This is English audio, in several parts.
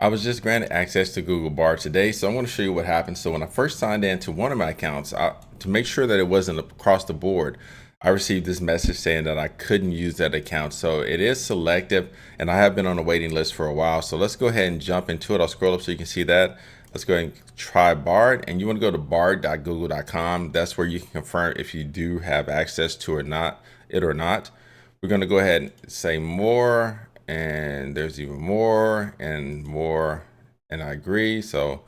I was just granted access to Google Bar today, so I'm going to show you what happened. So when I first signed in to one of my accounts, to make sure that it wasn't across the board, I received this message saying that I couldn't use that account. So it is selective, and I have been on the waiting list for a while. So let's go ahead and jump into it. I'll scroll up so you can see that. Let's go ahead and try Bard, and you want to go to bard.google.com. That's where you can confirm if you do have access to it or not. We're going to go ahead and say more, and there's even more and more, and I agree. So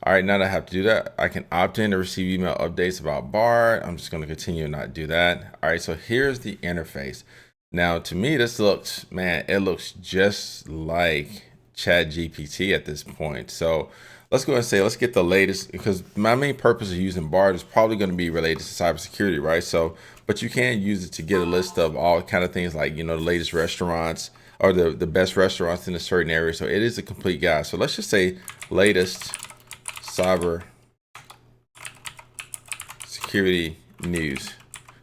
all right, now that I have to do that, I can opt in to receive email updates about Bard. I'm just going to continue and not do that. All right, so here's the interface. Now, to me, this looks, man, it looks just like ChatGPT at this point. So let's go ahead and say, let's get the latest, because my main purpose of using Bard is probably going to be related to cybersecurity, right? So, but you can use it to get a list of all kind of things like, the latest restaurants or the best restaurants in a certain area. So it is a complete guide. So let's just say latest cyber security news.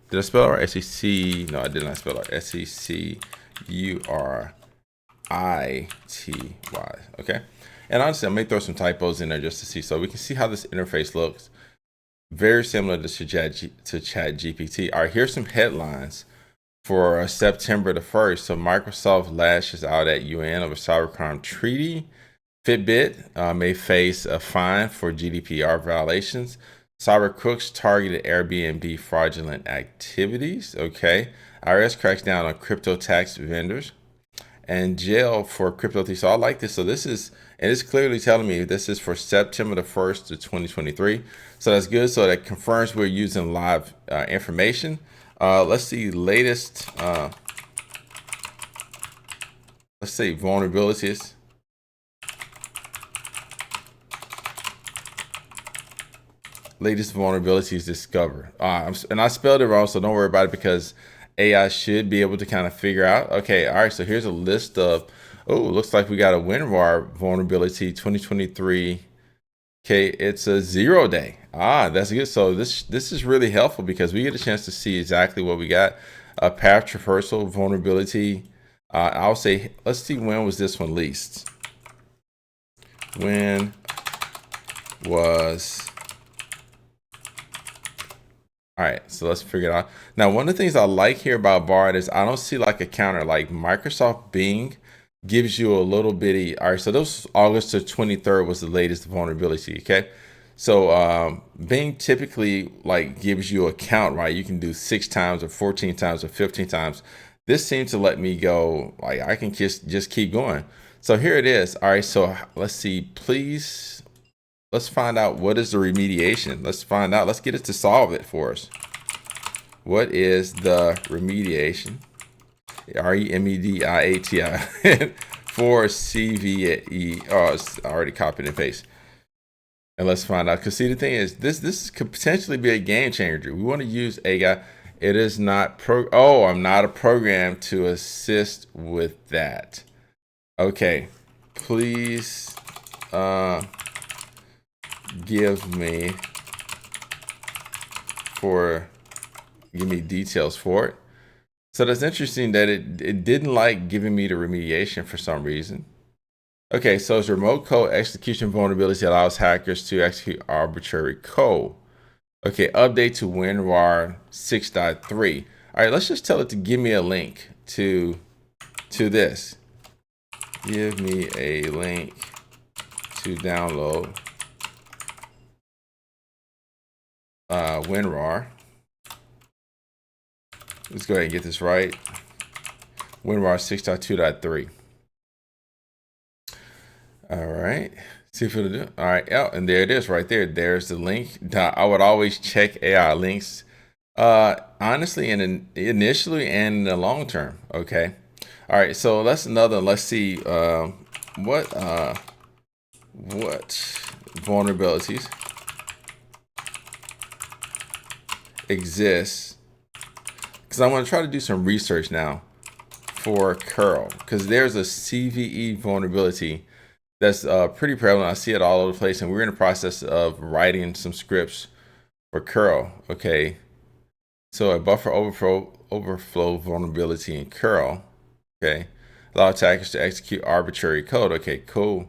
Did I spell it right? SEC? No, I did not spell it right. SECURITY. Okay. And honestly, I may throw some typos in there just to see, so we can see how this interface looks. Very similar to ChatGPT. All right, here's some headlines for September the 1st. So Microsoft lashes out at UN over cybercrime treaty. Fitbit may face a fine for GDPR violations. Cyber crooks targeted Airbnb fraudulent activities. Okay. IRS cracks down on crypto tax vendors, and jail for crypto thieves. So I like this. So this is, and it's clearly telling me this is for September the 1st to 2023. So that's good. So that confirms we're using live information. Let's see latest, let's say vulnerabilities. Latest vulnerabilities discovered. And I spelled it wrong, so don't worry about it, because AI should be able to kind of figure out. Okay, all right, so here's a list of, looks like we got a WinRAR vulnerability 2023. Okay, it's a 0-day. That's good. So this is really helpful because we get a chance to see exactly what we got. A path traversal vulnerability. I'll say, let's see, when was this one leased? When was... All right, so let's figure it out. Now, one of the things I like here about Bard is I don't see like a counter. Like Microsoft Bing gives you a little bitty. All right, so this August the 23rd was the latest vulnerability. Okay, so Bing typically like gives you a count, right? You can do 6 times or 14 times or 15 times. This seems to let me go, like I can just keep going. So here it is. All right, so let's see, please. Let's find out what is the remediation. Let's find out. Let's get it to solve it for us. What is the remediation? REMEDIATI for CVE. Oh, it's already copied and pasted. And let's find out. Because see, the thing is, this could potentially be a game changer. We want to use AI. It is not I'm not a program to assist with that. Okay, please. Give me details for it. So that's interesting that it didn't like giving me the remediation for some reason. Okay, so it's remote code execution vulnerability that allows hackers to execute arbitrary code. Okay, update to WinRAR 6.3. All right, let's just tell it to give me a link to this. Give me a link to download WinRAR. Let's go ahead and get this right. WinRAR 6.2.3. All right. See if it'll do. All right. Oh, and there it is right there. There's the link. I would always check AI links. Honestly, initially and in the long term. Okay. All right. So that's another. Let's see. What vulnerabilities exists, because I want to try to do some research now for curl, because there's a CVE vulnerability that's pretty prevalent. I see it all over the place, and we're in the process of writing some scripts for curl. Okay, so a buffer overflow vulnerability in curl. Okay, allow attackers to execute arbitrary code. Okay, cool.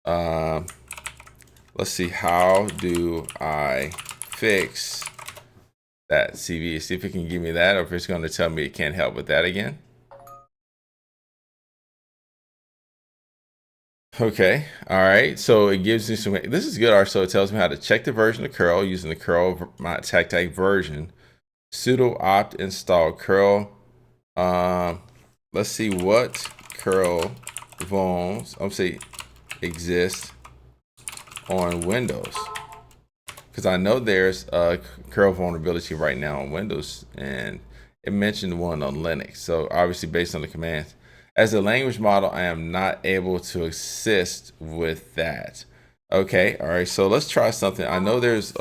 Let's see, how do I fix that CV? See if it can give me that, or if it's going to tell me it can't help with that again. Okay, all right, so it gives me some, this is good. All right, so it tells me how to check the version of curl using the curl my tactile version, sudo opt install curl. Let's see what curl vulns exist on Windows, because I know there's a curl vulnerability right now on Windows, and it mentioned one on Linux. So obviously based on the commands. As a language model, I am not able to assist with that. Okay, all right, so let's try something. I know there's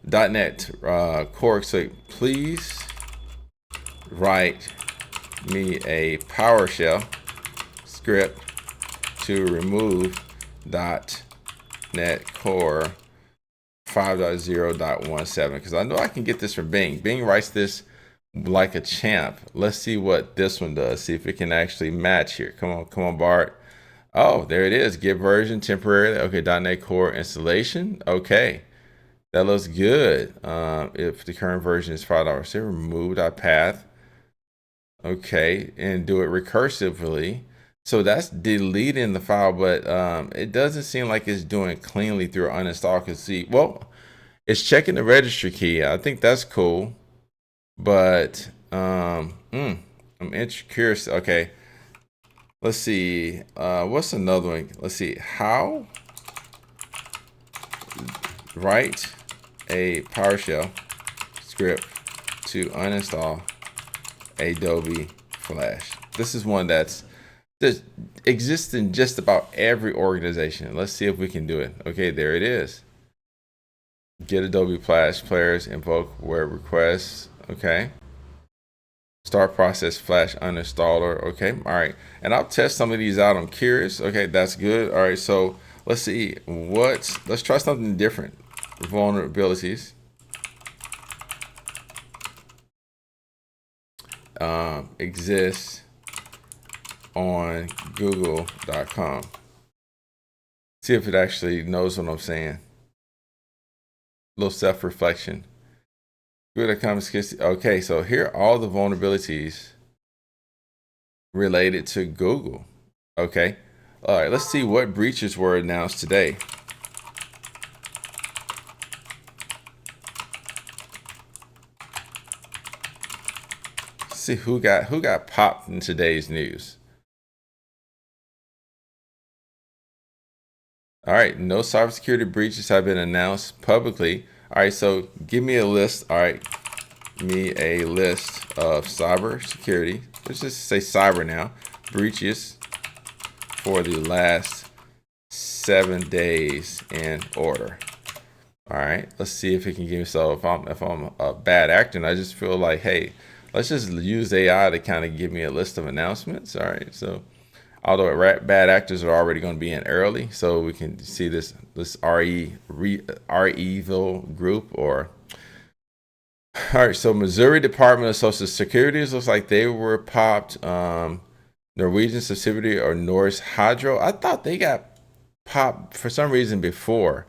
.NET Core, so please write me a PowerShell script to remove .NET Core 5.0.17, because I know I can get this from Bing. Bing writes this like a champ. Let's see what this one does. See if it can actually match here. Come on, Bart. Oh, there it is. Get version temporarily. Okay, .NET Core installation. Okay, that looks good. If the current version is 5.0, remove .path. Okay, and do it recursively. So that's deleting the file, but it doesn't seem like it's doing it cleanly through uninstall. Cause see, well, it's checking the registry key. I think that's cool, but I'm curious. Okay, let's see. What's another one? Let's see. How write a PowerShell script to uninstall Adobe Flash. This is one that exists in just about every organization. Let's see if we can do it. Okay, there it is. Get Adobe Flash players, invoke where requests. Okay. Start process Flash uninstaller. Okay, all right. And I'll test some of these out. I'm curious. Okay, that's good. All right, so let's see let's try something different. Vulnerabilities. Exists on google.com. See if it actually knows what I'm saying. A little self-reflection. Okay, so here are all the vulnerabilities related to Google. Okay, all right, let's see what breaches were announced today. See who got popped in today's news. All right, no cybersecurity breaches have been announced publicly. All right, so give me a list. All right, me a list of cybersecurity. Let's just say cyber now. Breaches for the last 7 days in order. All right, let's see if it can give me. So if I'm a bad actor, and I just feel like, hey, let's just use AI to kind of give me a list of announcements. All right, so although bad actors are already going to be in early, so we can see this REvil group. Or all right, so Missouri Department of Social Security looks like they were popped. Norwegian subsidiary or Norse Hydro, I thought they got popped for some reason before.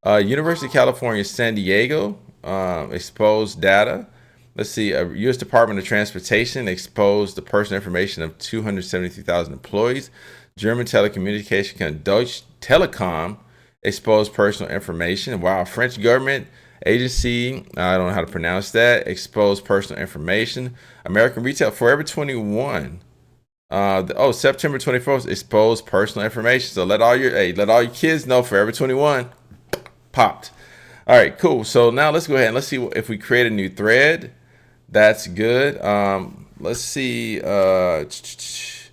University of California, San Diego exposed data. Let's see, U.S. Department of Transportation exposed the personal information of 273,000 employees. German telecommunication company Deutsche Telekom exposed personal information. Wow, French government agency, I don't know how to pronounce that, exposed personal information. American Retail, Forever 21. September 24th, exposed personal information. So let all your kids know Forever 21 popped. All right, cool. So now let's go ahead and let's see if we create a new thread. That's good. Let's see. Let's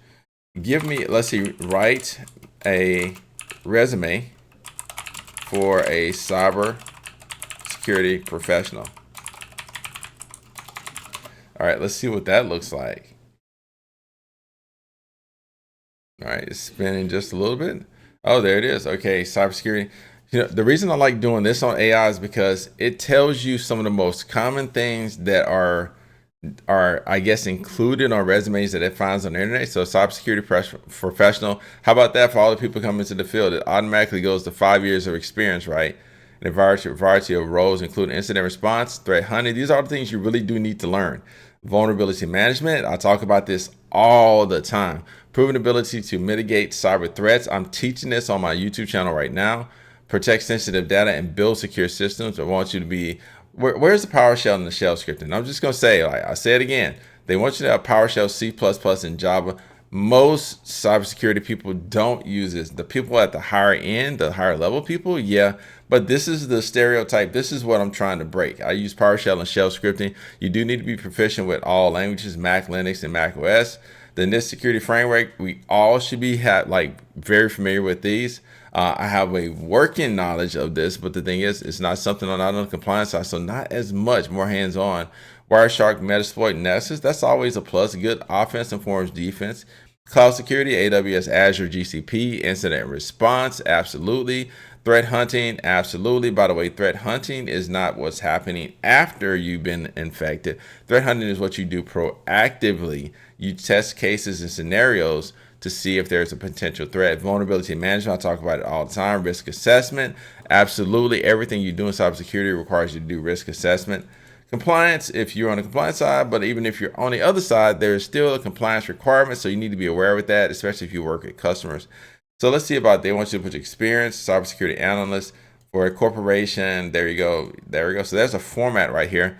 see, write a resume for a cyber security professional. All right, let's see what that looks like. All right, it's spinning just a little bit. Oh, there it is. Okay, cybersecurity. The reason I like doing this on AI is because it tells you some of the most common things that are are, I guess, included on resumes that it finds on the internet. So cybersecurity professional, how about that for all the people coming into the field? It automatically goes to 5 years of experience, right? And a variety of roles, including incident response, threat hunting. These are the things you really do need to learn. Vulnerability management, I talk about this all the time. Proven ability to mitigate cyber threats. I'm teaching this on my YouTube channel right now. Protect sensitive data and build secure systems. I want you to be, where's the PowerShell and the shell scripting? I'm just going to say, like I say it again, they want you to have PowerShell, C++, and Java. Most cybersecurity people don't use this. The people at the higher end, the higher level people, yeah. But this is the stereotype. This is what I'm trying to break. I use PowerShell and shell scripting. You do need to be proficient with all languages, Mac, Linux, and Mac OS. The NIST security framework, we all should be very familiar with these. I have a working knowledge of this, but the thing is, it's not something I'm not on the compliance side, so not as much, more hands-on. Wireshark, Metasploit, Nessus, that's always a plus. Good offense informs defense. Cloud security, AWS, Azure, GCP, incident response, absolutely. Threat hunting, absolutely. By the way, threat hunting is not what's happening after you've been infected. Threat hunting is what you do proactively. You test cases and scenarios to see if there's a potential threat. Vulnerability management, I talk about it all the time. Risk assessment, absolutely. Everything you do in cybersecurity requires you to do risk assessment. Compliance, if you're on the compliance side, but even if you're on the other side, there's still a compliance requirement, so you need to be aware of that, especially if you work with customers. So let's see about, they want you to put experience, cybersecurity analyst for a corporation. There you go. There we go. So there's a format right here.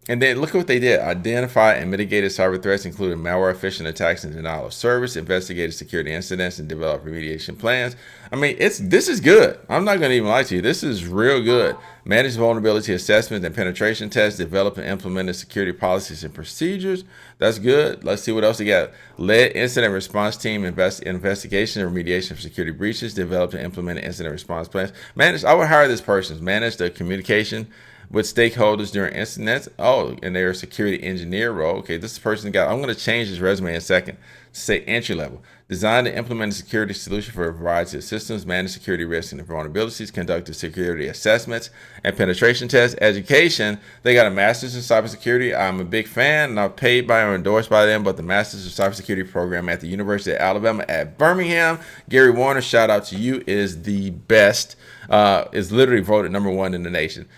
And then look at what they did. Identify and mitigated cyber threats, including malware, phishing attacks, and denial of service. Investigated security incidents and developed remediation plans. I mean, this is good. I'm not going to even lie to you. This is real good. Managed vulnerability assessment and penetration tests. Developed and implemented security policies and procedures. That's good. Let's see what else they got. Led incident response team investigation and remediation for security breaches. Developed and implemented incident response plans. Managed. I would hire this person. Manage the communication with stakeholders during incidents. Oh, and they're a security engineer role. Okay, this person got, I'm going to change his resume in a second to say entry level. Design and implement a security solution for a variety of systems, manage security risks and vulnerabilities, conducted security assessments and penetration tests. Education, they got a master's in cybersecurity. I'm a big fan, not paid by or endorsed by them, but the master's in cybersecurity program at the University of Alabama at Birmingham. Gary Warner, shout out to you, is the best. Is literally voted #1 in the nation.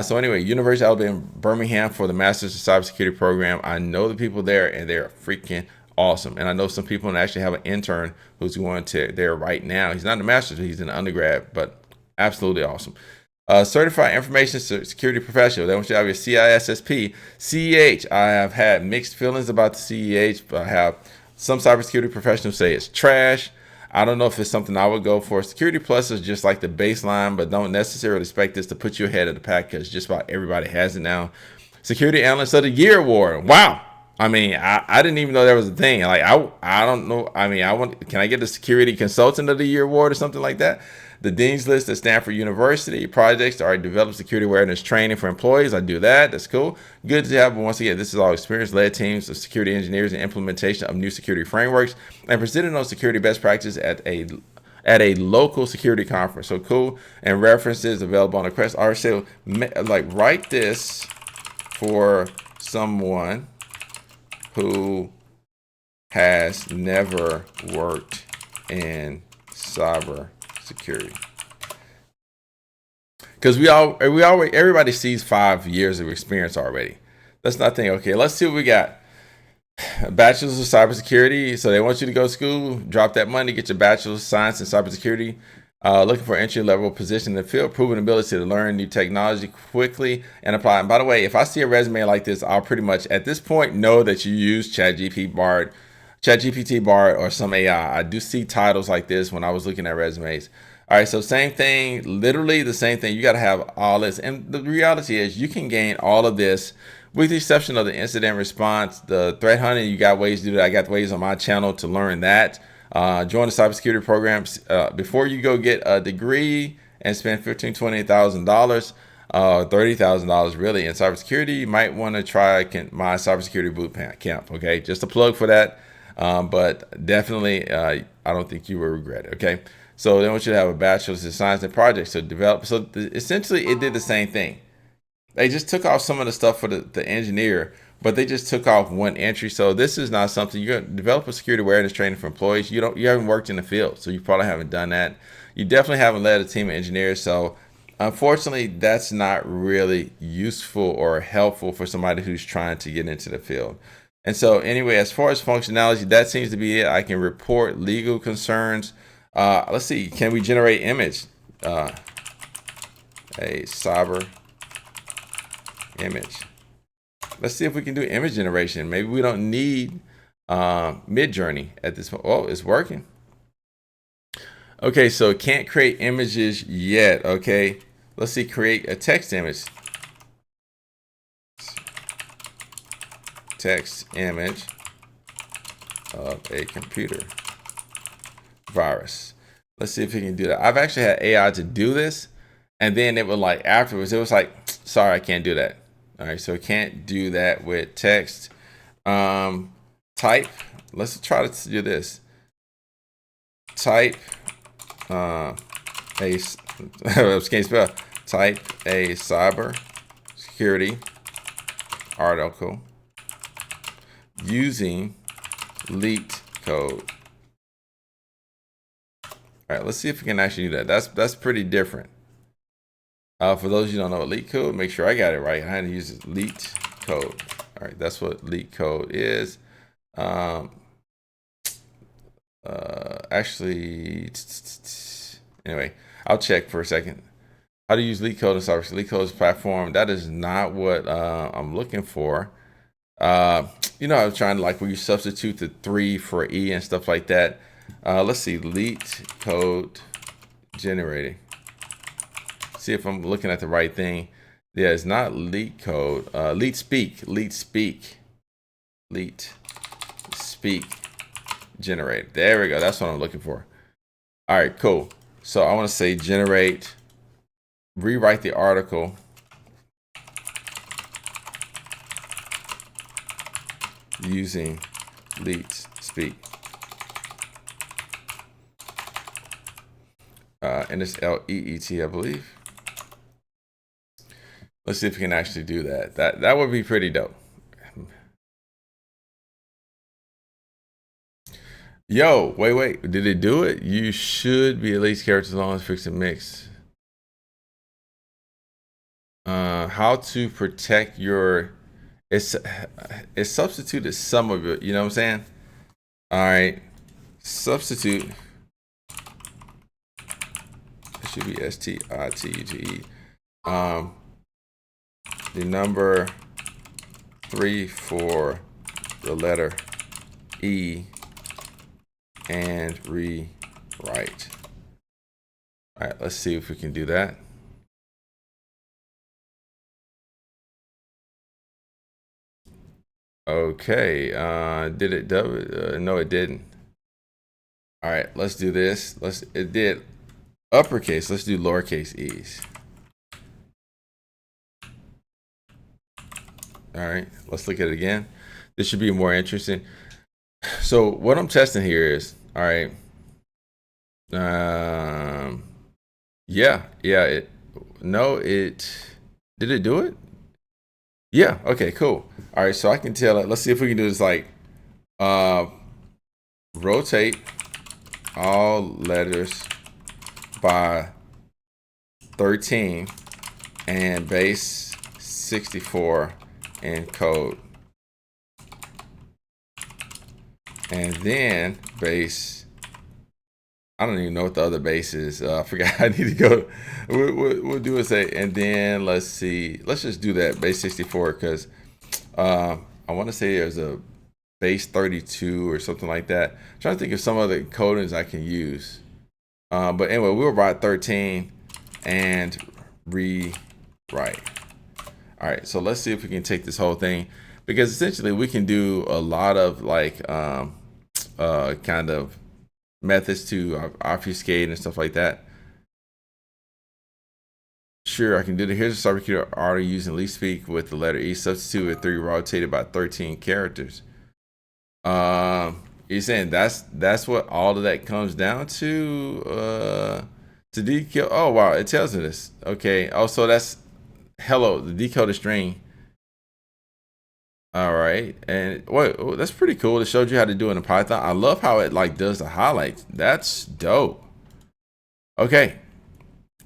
So anyway, University of Alabama, Birmingham for the Masters of Cybersecurity program. I know the people there, and they're freaking awesome. And I know some people, and I actually have an intern who's going to there right now. He's not in the master's, but he's in the undergrad, but absolutely awesome. Certified Information Security Professional. They want you to have your CISSP. CEH, I have had mixed feelings about the CEH, but I have some cybersecurity professionals say it's trash. I don't know if it's something I would go for. Security Plus is just like the baseline, but don't necessarily expect this to put you ahead of the pack because just about everybody has it now. Security Analyst of the Year Award. Wow. I mean, I didn't even know there was a thing. Like, I don't know. I mean, can I get the Security Consultant of the Year Award or something like that? The Dean's List at Stanford University. Projects are develop security awareness training for employees. I do that. That's cool. Good to have. But once again, this is all experience-led teams of security engineers and implementation of new security frameworks and presenting those security best practices at a local security conference. So cool. And references available on the Crest. Or say, like, write this for someone who has never worked in cyber security, because everybody sees 5 years of experience already. Let's not think, okay, let's see what we got. A bachelor's of cybersecurity. So they want you to go to school, drop that money, get your bachelor's of science in cybersecurity. Looking for entry level position in the field, proven ability to learn new technology quickly and apply. And by the way, if I see a resume like this, I'll pretty much at this point know that you use ChatGPT Bard, or some AI. I do see titles like this when I was looking at resumes. All right, so same thing, literally the same thing. You got to have all this. And the reality is you can gain all of this with the exception of the incident response, the threat hunting. You got ways to do that. I got ways on my channel to learn that. Join the cybersecurity programs before you go get a degree and spend $15,000, $20,000, $30,000 really in cybersecurity. You might want to try my cybersecurity boot camp. Okay, just a plug for that. But definitely, I don't think you will regret it. Okay, so they want you to have a bachelor's in science and projects to develop. So essentially, it did the same thing. They just took off some of the stuff for the engineer, but they just took off one entry. So this is not something you're going to develop a security awareness training for employees. You haven't worked in the field, so you probably haven't done that. You definitely haven't led a team of engineers. So unfortunately, that's not really useful or helpful for somebody who's trying to get into the field. And so anyway, as far as functionality, that seems to be it. I can report legal concerns. Let's see, can we generate image? A cyber image. Let's see if we can do image generation. Maybe we don't need Midjourney at this point. Oh, it's working. Okay, so can't create images yet. Okay, let's see, create a text image. Text image of a computer virus. Let's see if we can do that. I've actually had AI to do this, and then it was like afterwards, it was like, sorry, I can't do that. All right, so can't do that with text. Type. Let's try to do this. Type I can't spell. Type a cybersecurity article using leaked code. All right, let's see if we can actually do that. That's pretty different. For those of you who don't know what leaked code, make sure I got it right. I had to use leaked code. All right, that's what leaked code is. Actually, anyway, I'll check for a second. How to use leaked code in cybersecurity. Leaked code is platform. That is not what I'm looking for. You know, I was trying to, like, where you substitute the 3 for E and stuff like that. Let's see, leaked code generating. See if I'm looking at the right thing. Yeah, it's not leaked code. Leaked speak generate. There we go. That's what I'm looking for. All right, cool. So I want to say generate, rewrite the article. Using leaked speak. And it's LEET, I believe. Let's see if we can actually do that. That would be pretty dope. Yo, wait. Did it do it? You should be at least characters as long as fix and mix. How to protect your... It's substituted some of it. You know what I'm saying? All right. Substitute. It should be STITUGE. The number 3 for the letter E and rewrite. All right, let's see if we can do that. Okay, did it double? No, it didn't. All right, let's do this. It did uppercase. Let's do lowercase e's. All right, let's look at it again. This should be more interesting. So what I'm testing here is, all right. Yeah. Did it do it? Yeah. Okay. Cool. All right. So I can tell it. Let's see if we can do this. Like, rotate all letters by 13 and base 64 in code, and then base, I don't even know what the other base is. I forgot. I need to go. We'll do is and then let's see. Let's just do that base 64 because I want to say there's a base 32 or something like that. I'm trying to think of some other codings I can use. But anyway, we'll write 13 and rewrite. All right, so let's see if we can take this whole thing, because essentially we can do a lot of like kind of methods to obfuscate and stuff like that. Sure, I can do that. Here's a cybersecurity article using least speak with the letter E, substitute with 3 rotated by 13 characters. You're saying that's what all of that comes down to decode. Oh wow, it tells me this. Okay. Oh, so that's hello, the decoded string. All right, and wait, oh, that's pretty cool. It showed you how to do it in Python. I love how it like does the highlights. That's dope. Okay,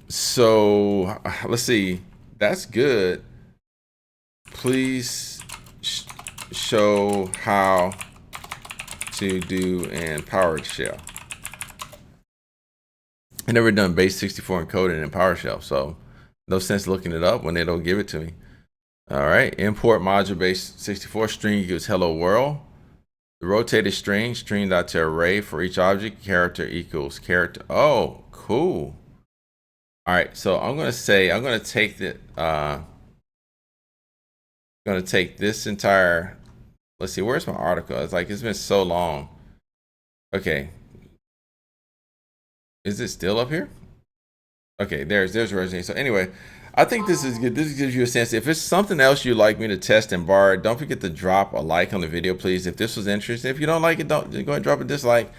so let's see. That's good. Please show how to do in PowerShell. I never done base 64 encoding in PowerShell, so no sense looking it up when they don't give it to me. All right, import module base 64 string equals hello world. The rotated string dot to array for each object, character equals character. Oh, cool. All right, so I'm gonna take this entire, let's see, where's my article? It's like, it's been so long. Okay. Is it still up here? Okay, there's resume. So anyway, I think this is good. This gives you a sense. If it's something else you'd like me to test and borrow, don't forget to drop a like on the video, please. If this was interesting, if you don't like it, don't go ahead and drop a dislike.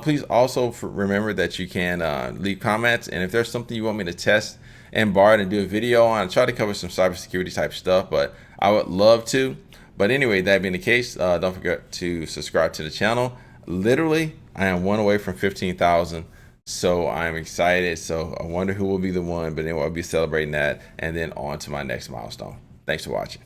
Please also remember that you can leave comments, and if there's something you want me to test and borrow and do a video on, I try to cover some cybersecurity type stuff, but I would love to. But anyway, that being the case, don't forget to subscribe to the channel. Literally, I am one away from 15,000. So I'm excited. So I wonder who will be the one, but anyway, I'll be celebrating that and then on to my next milestone. Thanks for watching.